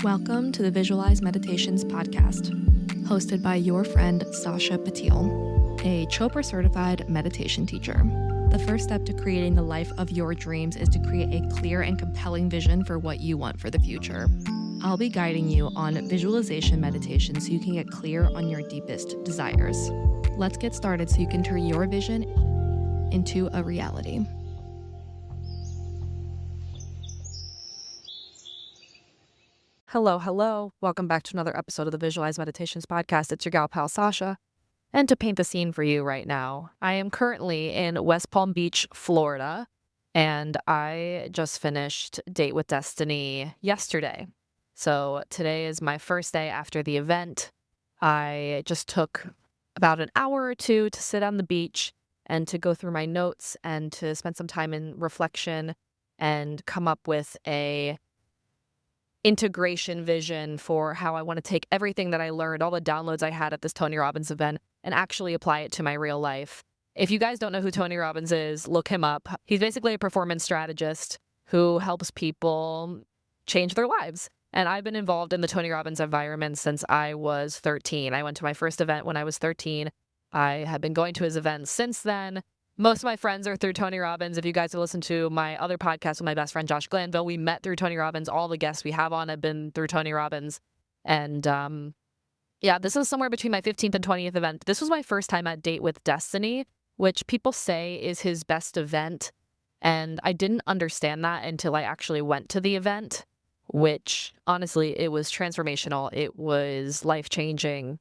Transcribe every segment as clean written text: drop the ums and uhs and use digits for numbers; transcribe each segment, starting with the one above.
Welcome to the Visualize Meditations podcast, hosted by your friend Sasha Patil, a Chopra certified meditation teacher. The first step to creating the life of your dreams is to create a clear and compelling vision for what you want for the future. I'll be guiding you on visualization meditation so you can get clear on your deepest desires. Let's get started so you can turn your vision into a reality. Hello. Welcome back to another episode of the Visualize Meditations podcast. It's your gal pal, Sasha. And to paint the scene for you right now, I am currently in West Palm Beach, Florida, and I just finished Date with Destiny yesterday. So today is my first day after the event. I just took about an hour or two to sit on the beach and to go through my notes and to spend some time in reflection and come up with a integration vision for how I want to take everything that I learned, all the downloads I had at this Tony Robbins event, and actually apply it to my real life. If you guys don't know who Tony Robbins is, look him up. He's basically a performance strategist who helps people change their lives. And I've been involved in the Tony Robbins environment since I was 13. I went to my first event when I was 13. I have been going to his events since then. Most of my friends are through Tony Robbins. If you guys have listened to my other podcast with my best friend, Josh Glanville, we met through Tony Robbins. All the guests we have on have been through Tony Robbins. And this is somewhere between my 15th and 20th event. This was my first time at Date with Destiny, which people say is his best event. And I didn't understand that until I actually went to the event, which honestly, it was transformational. It was life-changing.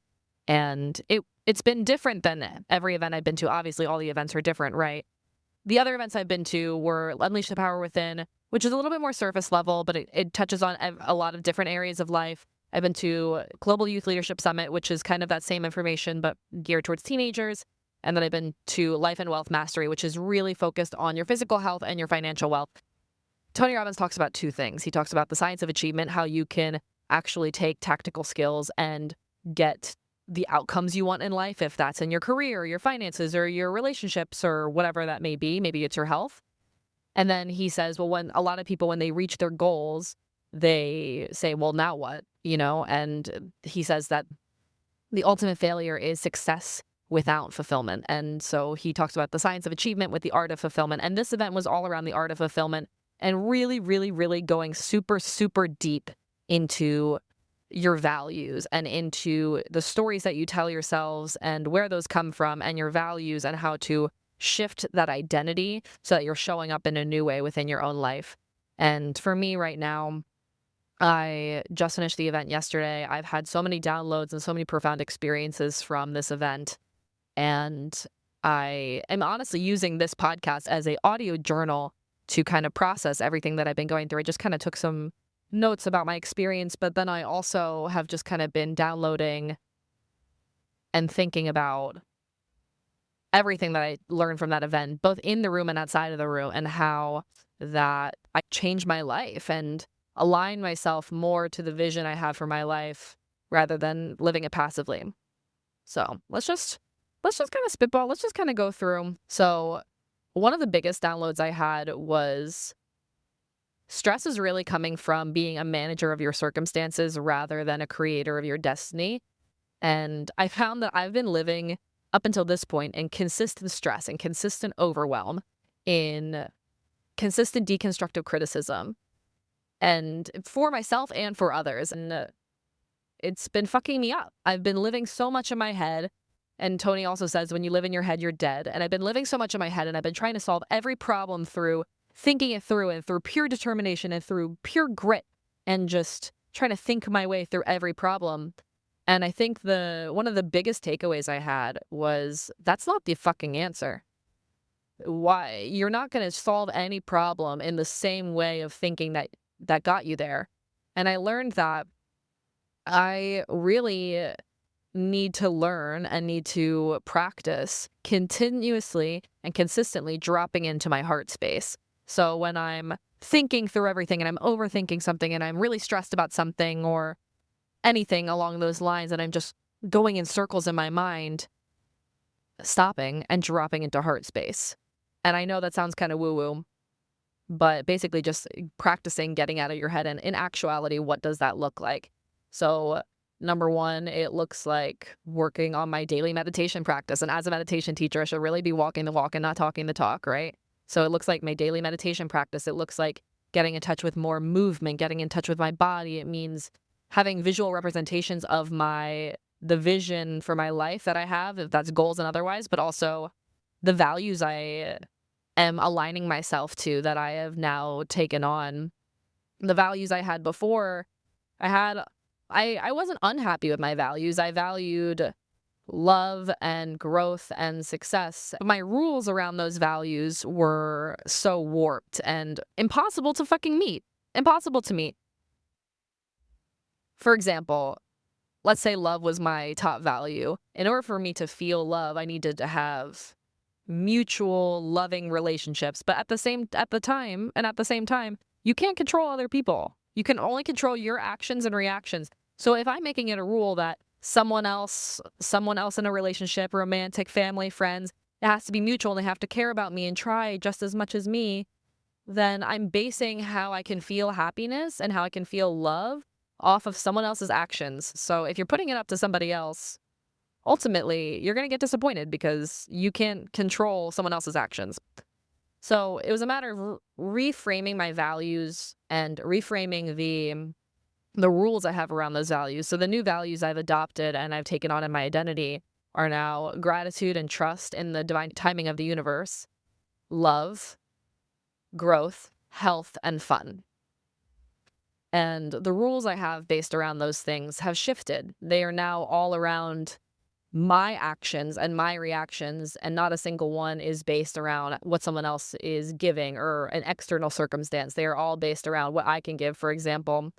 And it's been different than every event I've been to. Obviously, all the events are different, right? The other events I've been to were Unleash the Power Within, which is a little bit more surface level, but it touches on a lot of different areas of life. I've been to Global Youth Leadership Summit, which is kind of that same information, but geared towards teenagers. And then I've been to Life and Wealth Mastery, which is really focused on your physical health and your financial wealth. Tony Robbins talks about two things. He talks about the science of achievement, how you can actually take tactical skills and get the outcomes you want in life, if that's in your career, your finances, or your relationships, or whatever that may be. Maybe it's your health. And then he says, well, when a lot of people, when they reach their goals, they say, well, now what? And he says that the ultimate failure is success without fulfillment. And so he talks about the science of achievement with the art of fulfillment. And this event was all around the art of fulfillment and really, really, really going super, super deep into your values and into the stories that you tell yourselves and where those come from and your values and how to shift that identity so that you're showing up in a new way within your own life. And for me right now, I just finished the event yesterday. I've had so many downloads and so many profound experiences from this event. And I am honestly using this podcast as an audio journal to kind of process everything that I've been going through. I just kind of took some notes about my experience, but then I also have just kind of been downloading and thinking about everything that I learned from that event, both in the room and outside of the room, and how that I changed my life and align myself more to the vision I have for my life rather than living it passively. So let's just kind of spitball. Let's just kind of go through. So one of the biggest downloads I had was stress is really coming from being a manager of your circumstances rather than a creator of your destiny. And I found that I've been living up until this point in consistent stress and consistent overwhelm, in consistent deconstructive criticism, and for myself and for others. And it's been fucking me up. I've been living so much in my head. And Tony also says, when you live in your head, you're dead. And I've been living so much in my head, and I've been trying to solve every problem through thinking it through and through pure determination and through pure grit and just trying to think my way through every problem. And I think one of the biggest takeaways I had was that's not the fucking answer. Why? You're not going to solve any problem in the same way of thinking that got you there. And I learned that I really need to learn and need to practice continuously and consistently dropping into my heart space. So when I'm thinking through everything and I'm overthinking something and I'm really stressed about something or anything along those lines and I'm just going in circles in my mind, stopping and dropping into heart space. And I know that sounds kind of woo-woo, but basically just practicing getting out of your head. And in actuality, what does that look like? So number one, it looks like working on my daily meditation practice. And as a meditation teacher, I should really be walking the walk and not talking the talk, right? So it looks like my daily meditation practice. It looks like getting in touch with more movement, getting in touch with my body. It means having visual representations of the vision for my life that I have, if that's goals and otherwise, but also the values I am aligning myself to that I have now taken on. The values I had before, I wasn't unhappy with my values. I valued love and growth and success. But my rules around those values were so warped and impossible to fucking meet. Impossible to meet. For example, let's say love was my top value. In order for me to feel love, I needed to have mutual loving relationships. But at the same time, you can't control other people. You can only control your actions and reactions. So if I'm making it a rule that someone else in a relationship, romantic, family, friends, it has to be mutual and they have to care about me and try just as much as me, then I'm basing how I can feel happiness and how I can feel love off of someone else's actions. So if you're putting it up to somebody else, ultimately you're going to get disappointed because you can't control someone else's actions. So it was a matter of reframing my values and reframing the rules I have around those values. So the new values I've adopted and I've taken on in my identity are now gratitude and trust in the divine timing of the universe, love, growth, health, and fun. And the rules I have based around those things have shifted. They are now all around my actions and my reactions, and not a single one is based around what someone else is giving or an external circumstance. They are all based around what I can give. For example,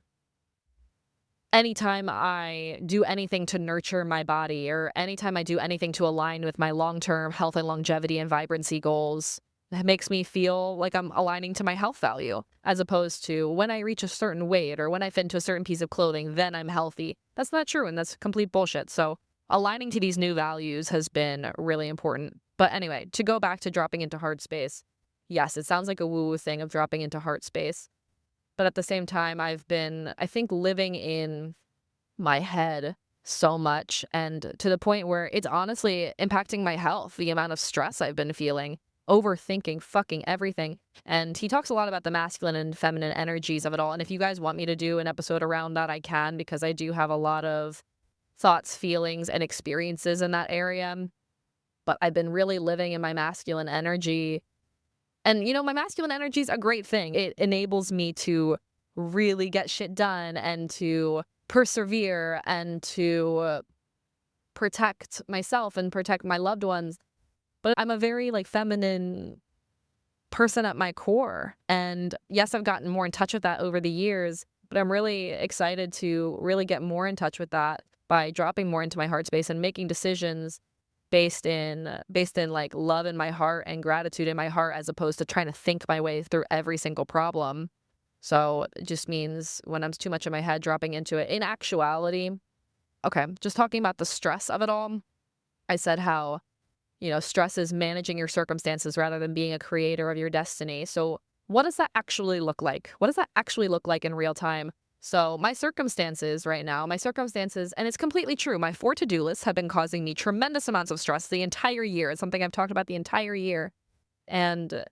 anytime I do anything to nurture my body or anytime I do anything to align with my long-term health and longevity and vibrancy goals, that makes me feel like I'm aligning to my health value, as opposed to when I reach a certain weight or when I fit into a certain piece of clothing, then I'm healthy. That's not true, and that's complete bullshit. So aligning to these new values has been really important. But anyway, to go back to dropping into heart space, yes, it sounds like a woo-woo thing of dropping into heart space. But at the same time, I've been, I think, living in my head so much, and to the point where it's honestly impacting my health, the amount of stress I've been feeling, overthinking fucking everything. And he talks a lot about the masculine and feminine energies of it all. And if you guys want me to do an episode around that, I can, because I do have a lot of thoughts, feelings, and experiences in that area. But I've been really living in my masculine energy. And, my masculine energy is a great thing. It enables me to really get shit done and to persevere and to protect myself and protect my loved ones. But I'm a very feminine person at my core. And yes, I've gotten more in touch with that over the years, but I'm really excited to really get more in touch with that by dropping more into my heart space and making decisions based in love in my heart and gratitude in my heart, as opposed to trying to think my way through every single problem. So it just means when I'm too much in my head, dropping into it. In actuality, okay, just talking about the stress of it all, I said how stress is managing your circumstances rather than being a creator of your destiny. So what does that actually look like? What does that actually look like in real time? So my circumstances right now, and it's completely true, my 4 to-do lists have been causing me tremendous amounts of stress the entire year. It's something I've talked about the entire year. And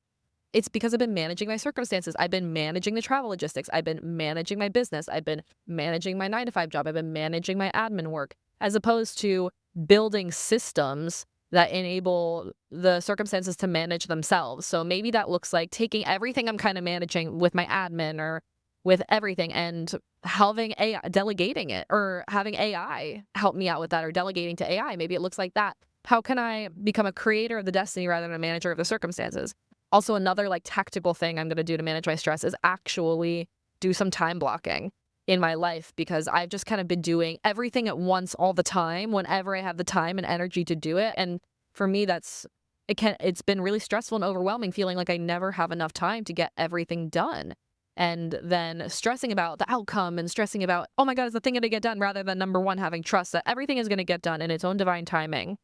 it's because I've been managing my circumstances. I've been managing the travel logistics. I've been managing my business. I've been managing my 9-to-5 job. I've been managing my admin work, as opposed to building systems that enable the circumstances to manage themselves. So maybe that looks like taking everything I'm kind of managing with my admin or with everything and having delegating it, or having AI help me out with that, or delegating to AI. Maybe it looks like that. How can I become a creator of the destiny rather than a manager of the circumstances? Also, another tactical thing I'm going to do to manage my stress is actually do some time blocking in my life, because I've just kind of been doing everything at once all the time whenever I have the time and energy to do it. And for me, it's been really stressful and overwhelming, feeling like I never have enough time to get everything done. And then stressing about the outcome and stressing about, oh my God, is the thing going to get done, rather than number one, having trust that everything is going to get done in its own divine timing.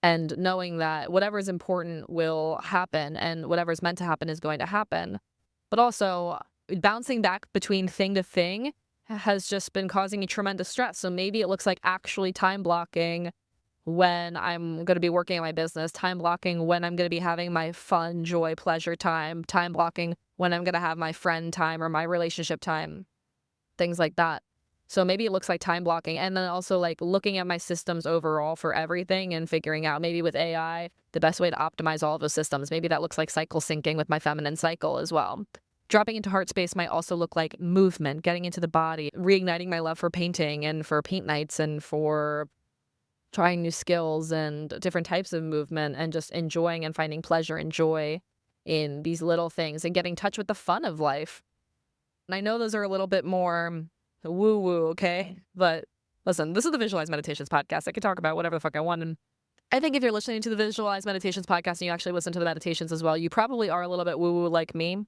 and knowing that whatever is important will happen and whatever is meant to happen is going to happen. But also, bouncing back between thing to thing has just been causing me tremendous stress. So maybe it looks like actually time blocking when I'm going to be working on my business, time blocking when I'm going to be having my fun, joy, pleasure time blocking when I'm going to have my friend time or my relationship time, things like that. So maybe it looks like time blocking, and then also like looking at my systems overall for everything and figuring out maybe with AI, the best way to optimize all of those systems. Maybe that looks like cycle syncing with my feminine cycle as well. Dropping into heart space might also look like movement, getting into the body, reigniting my love for painting and for paint nights and for trying new skills and different types of movement, and just enjoying and finding pleasure and joy in these little things and getting in touch with the fun of life. And I know those are a little bit more woo-woo, okay? But listen, this is the Visualize Meditations podcast. I can talk about whatever the fuck I want. And I think if you're listening to the Visualize Meditations podcast and you actually listen to the meditations as well, you probably are a little bit woo-woo like me.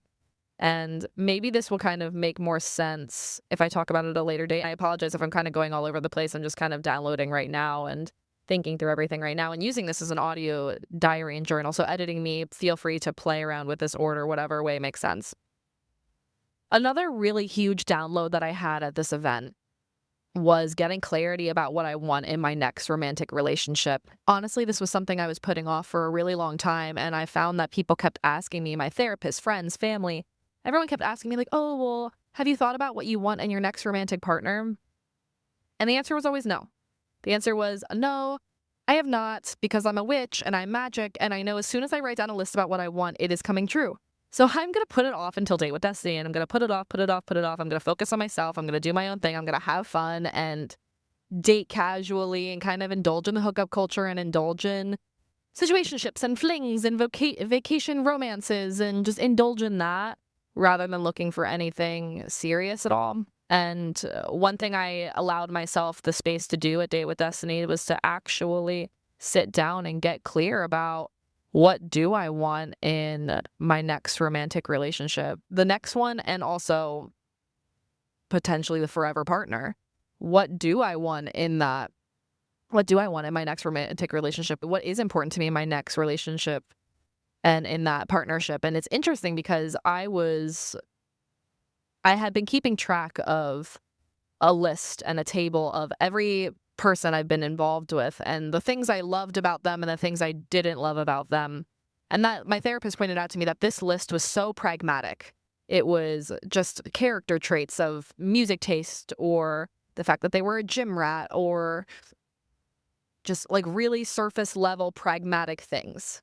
And maybe this will kind of make more sense if I talk about it at a later date. I apologize if I'm kind of going all over the place. I'm just kind of downloading right now and thinking through everything right now and using this as an audio diary and journal. So editing me, feel free to play around with this order, whatever way makes sense. Another really huge download that I had at this event was getting clarity about what I want in my next romantic relationship. Honestly, this was something I was putting off for a really long time, and I found that people kept asking me, my therapist, friends, family, everyone kept asking me like, oh, well, have you thought about what you want in your next romantic partner? And the answer was always no. The answer was no, I have not, because I'm a witch and I'm magic, and I know as soon as I write down a list about what I want, it is coming true. So I'm going to put it off until Date with Destiny, and I'm going to put it off. I'm going to focus on myself. I'm going to do my own thing. I'm going to have fun and date casually and kind of indulge in the hookup culture and indulge in situationships and flings and vacation romances and just indulge in that rather than looking for anything serious at all. And one thing I allowed myself the space to do at Date with Destiny was to actually sit down and get clear about, what do I want in my next romantic relationship? The next one, and also potentially the forever partner. What do I want in that? What do I want in my next romantic relationship? What is important to me in my next relationship and in that partnership? And it's interesting because I had been keeping track of a list and a table of every person I've been involved with and the things I loved about them and the things I didn't love about them. And that my therapist pointed out to me that this list was so pragmatic. It was just character traits of music taste, or the fact that they were a gym rat, or just like really surface level pragmatic things.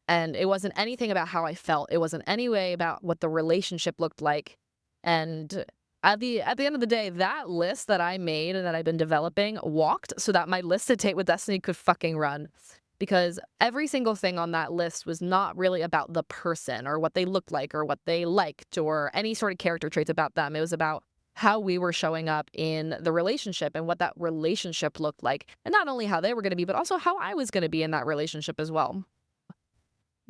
And it wasn't anything about how I felt. It wasn't any way about what the relationship looked like. And at the end of the day, that list that I made and that I've been developing walked so that my list to Date with Destiny could fucking run. Because every single thing on that list was not really about the person or what they looked like or what they liked or any sort of character traits about them. It was about how we were showing up in the relationship and what that relationship looked like. And not only how they were going to be, but also how I was going to be in that relationship as well.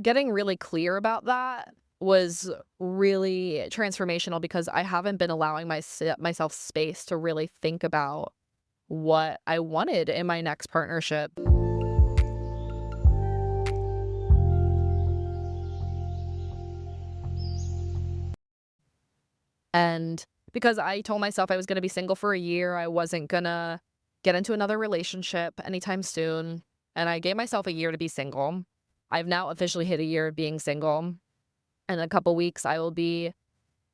Getting really clear about that was really transformational because I haven't been allowing myself space to really think about what I wanted in my next partnership. And because I told myself I was going to be single for a year, I wasn't going to get into another relationship anytime soon. And I gave myself a year to be single. I've now officially hit a year of being single. In a couple weeks, I will be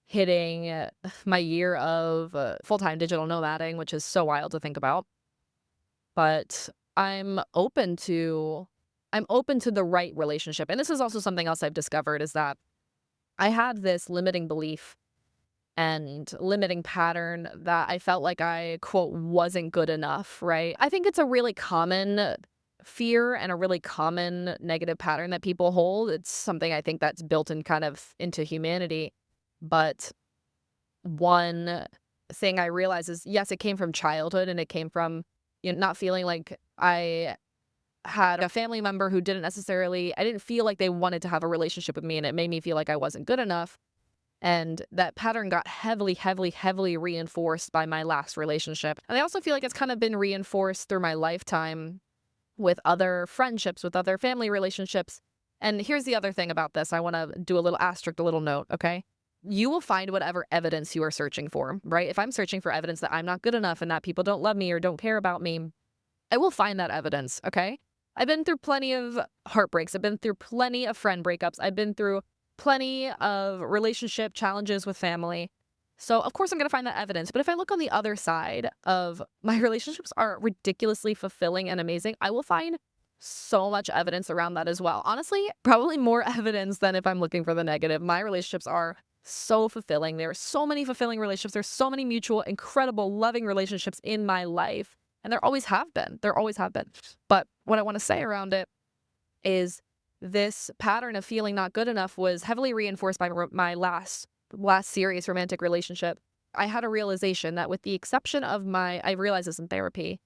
hitting my year of full-time digital nomading, which is so wild to think about. But I'm open to the right relationship. And this is also something else I've discovered, is that I had this limiting belief and limiting pattern that I felt like I, quote, wasn't good enough, right? I think it's a really common fear and a really common negative pattern that people hold. It's something I think that's built in kind of into humanity. But one thing I realized is, yes, it came from childhood, and it came from, not feeling like I had a family member who I didn't feel like they wanted to have a relationship with me, and it made me feel like I wasn't good enough. And that pattern got heavily, heavily, heavily reinforced by my last relationship. And I also feel like it's kind of been reinforced through my lifetime with other friendships, with other family relationships. And here's the other thing about this. I want to do a little asterisk, a little note, okay? You will find whatever evidence you are searching for, right? If I'm searching for evidence that I'm not good enough and that people don't love me or don't care about me, I will find that evidence, okay? I've been through plenty of heartbreaks. I've been through plenty of friend breakups. I've been through plenty of relationship challenges with family. So, of course, I'm going to find that evidence. But if I look on the other side of my relationships are ridiculously fulfilling and amazing, I will find so much evidence around that as well. Honestly, probably more evidence than if I'm looking for the negative. My relationships are so fulfilling. There are so many fulfilling relationships. There's so many mutual, incredible, loving relationships in my life. And there always have been. There always have been. But what I want to say around it is this pattern of feeling not good enough was heavily reinforced by my last serious romantic relationship. I had a realization that with the exception of I realized this in therapy,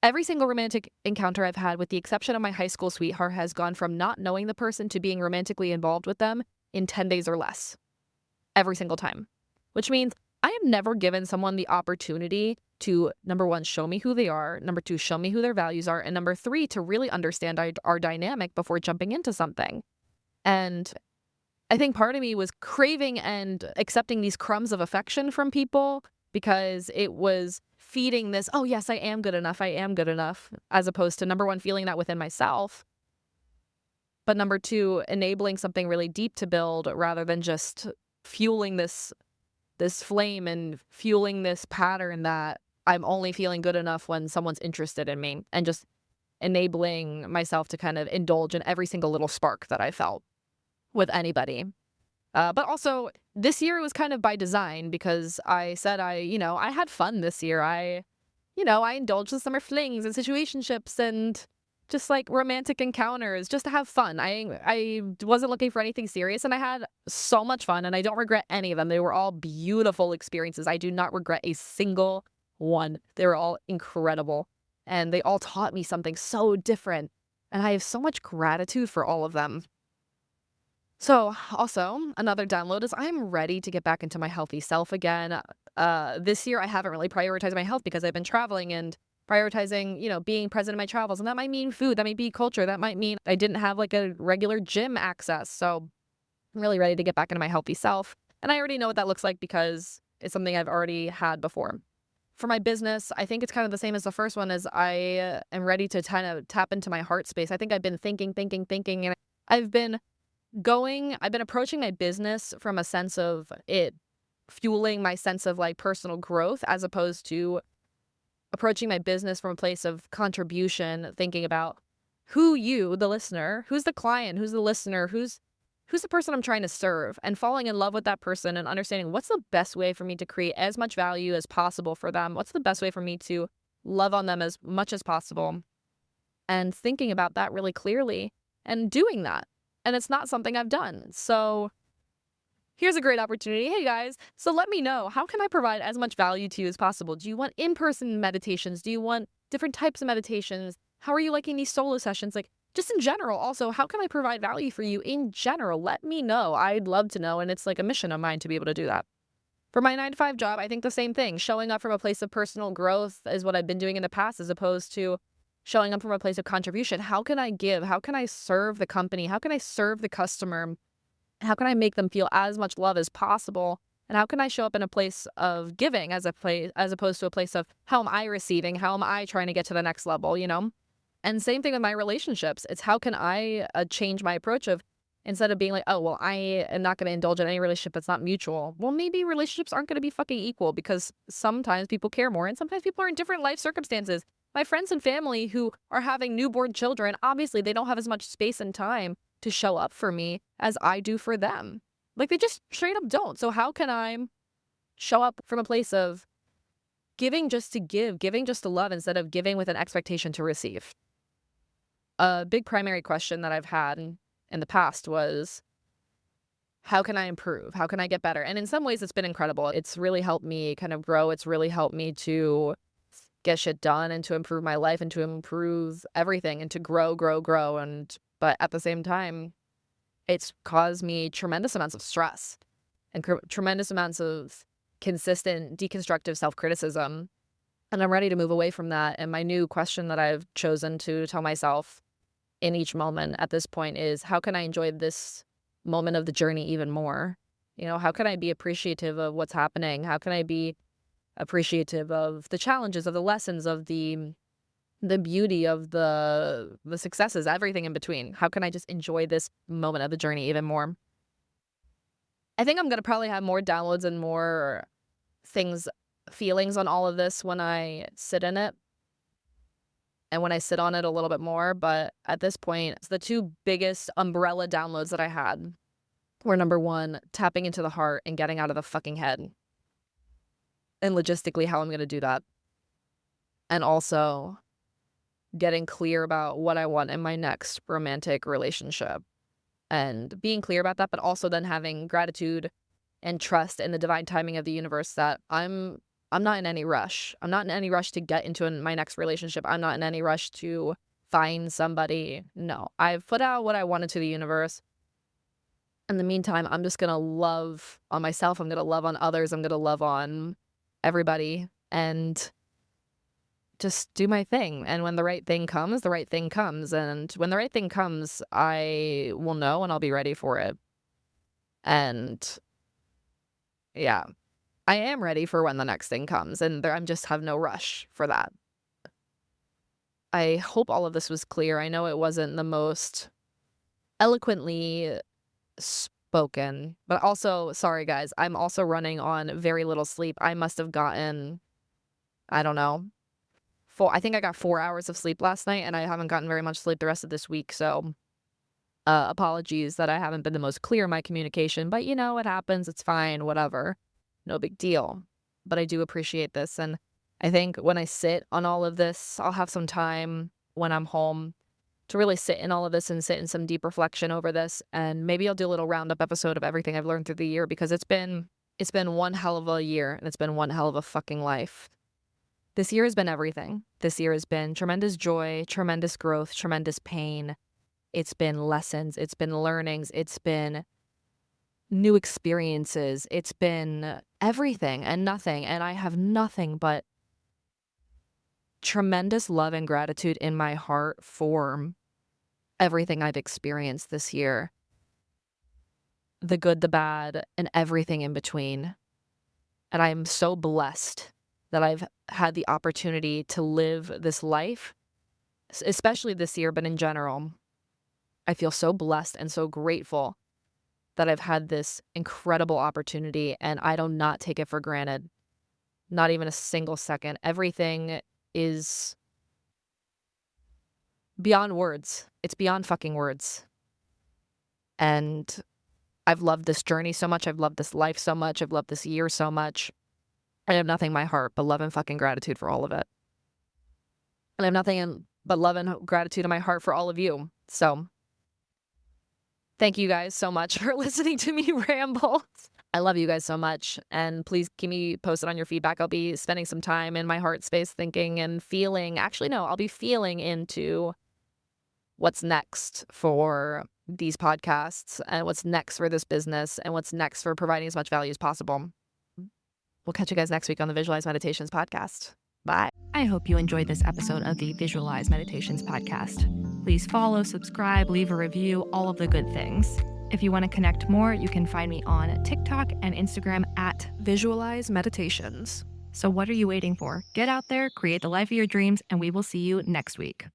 every single romantic encounter I've had, with the exception of my high school sweetheart, has gone from not knowing the person to being romantically involved with them in 10 days or less. Every single time. Which means I have never given someone the opportunity to, number one, show me who they are, number two, show me who their values are, and number three, to really understand our dynamic before jumping into something. And I think part of me was craving and accepting these crumbs of affection from people because it was feeding this, oh yes, I am good enough, as opposed to, number one, feeling that within myself, but number two, enabling something really deep to build rather than just fueling this flame and fueling this pattern that I'm only feeling good enough when someone's interested in me, and just enabling myself to kind of indulge in every single little spark that I felt with anybody. But also this year it was kind of by design because I said I had fun this year. I indulged in summer flings and situationships and just like romantic encounters just to have fun. I wasn't looking for anything serious, and I had so much fun, and I don't regret any of them. They were all beautiful experiences. I do not regret a single one. They were all incredible, and they all taught me something so different, and I have so much gratitude for all of them. So also another download is I'm ready to get back into my healthy self again. This year I haven't really prioritized my health because I've been traveling and prioritizing, being present in my travels. And that might mean food, that might be culture, that might mean I didn't have like a regular gym access. So I'm really ready to get back into my healthy self. And I already know what that looks like because it's something I've already had before. For my business, I think it's kind of the same as the first one, is I am ready to kind of tap into my heart space. I think I've been thinking, and I've been approaching my business from a sense of it fueling my sense of like personal growth, as opposed to approaching my business from a place of contribution, thinking about the listener, who's the client, who's the listener, who's the person I'm trying to serve, and falling in love with that person and understanding what's the best way for me to create as much value as possible for them. What's the best way for me to love on them as much as possible, and thinking about that really clearly and doing that. And it's not something I've done. So here's a great opportunity. Hey guys, so let me know, how can I provide as much value to you as possible? Do you want in-person meditations? Do you want different types of meditations? How are you liking these solo sessions? Like, just in general, also, how can I provide value for you in general? Let me know. I'd love to know. And it's like a mission of mine to be able to do that. For my 9-to-5 job, I think the same thing. Showing up from a place of personal growth is what I've been doing in the past, as opposed to showing up from a place of contribution. How can I give? How can I serve the company? How can I serve the customer? How can I make them feel as much love as possible? And how can I show up in a place of giving as opposed to a place of how am I receiving? How am I trying to get to the next level, And same thing with my relationships. It's how can I change my approach of, instead of being like, oh, well, I am not going to indulge in any relationship that's not mutual. Well, maybe relationships aren't going to be fucking equal, because sometimes people care more and sometimes people are in different life circumstances. My friends and family who are having newborn children, obviously they don't have as much space and time to show up for me as I do for them. Like, they just straight up don't. So how can I show up from a place of giving just to give, giving just to love, instead of giving with an expectation to receive? A big primary question that I've had in the past was, how can I improve? How can I get better? And in some ways it's been incredible. It's really helped me kind of grow. It's really helped me to get shit done and to improve my life and to improve everything and to grow. But at the same time, it's caused me tremendous amounts of stress and tremendous amounts of consistent deconstructive self-criticism And I'm ready to move away from that. And my new question that I've chosen to tell myself in each moment at this point is, how can I enjoy this moment of the journey even more? How can I be appreciative of what's happening? How can I be appreciative of the challenges, of the lessons, of the beauty, of the successes, everything in between? How can I just enjoy this moment of the journey even more? I think I'm gonna probably have more downloads and more feelings on all of this when I sit in it and when I sit on it a little bit more. But at this point, the two biggest umbrella downloads that I had were, number one, tapping into the heart and getting out of the fucking head, and logistically how I'm gonna do that. And also getting clear about what I want in my next romantic relationship and being clear about that, but also then having gratitude and trust in the divine timing of the universe that I'm not in any rush. I'm not in any rush to get into my next relationship. I'm not in any rush to find somebody. No, I've put out what I wanted to the universe. In the meantime, I'm just going to love on myself. I'm going to love on others. I'm going to love on everybody and just do my thing. And when the right thing comes, the right thing comes. And when the right thing comes, I will know and I'll be ready for it. And yeah, I am ready for when the next thing comes. And I'm just have no rush for that. I hope all of this was clear. I know it wasn't the most eloquently spoken, but also, sorry guys, I'm also running on very little sleep. I must have gotten, I don't know, I think I got 4 hours of sleep last night, and I haven't gotten very much sleep the rest of this week, so apologies that I haven't been the most clear in my communication, but it happens, it's fine, whatever, no big deal. But I do appreciate this, and I think when I sit on all of this, I'll have some time when I'm home to really sit in all of this and sit in some deep reflection over this, and maybe I'll do a little roundup episode of everything I've learned through the year, because it's been one hell of a year, and it's been one hell of a fucking life. This year has been everything. This year has been tremendous joy, tremendous growth, tremendous pain. It's been lessons. It's been learnings. It's been new experiences. It's been everything and nothing. And I have nothing but tremendous love and gratitude in my heart for everything I've experienced this year. The good, the bad, and everything in between. And I'm so blessed that I've had the opportunity to live this life, especially this year, but in general. I feel so blessed and so grateful that I've had this incredible opportunity, and I do not take it for granted. Not even a single second. Everything is beyond words. It's beyond fucking words. And I've loved this journey so much. I've loved this life so much. I've loved this year so much. I have nothing in my heart but love and fucking gratitude for all of it. And I have nothing but love and gratitude in my heart for all of you. So thank you guys so much for listening to me ramble. I love you guys so much. And please keep me posted on your feedback. I'll be spending some time in my heart space thinking and feeling. Actually, no, I'll be feeling into what's next for these podcasts and what's next for this business and what's next for providing as much value as possible. We'll catch you guys next week on the Visualize Meditations podcast. Bye. I hope you enjoyed this episode of the Visualize Meditations podcast. Please follow, subscribe, leave a review, all of the good things. If you want to connect more, you can find me on TikTok and Instagram at Visualize Meditations. So what are you waiting for? Get out there, create the life of your dreams, and we will see you next week.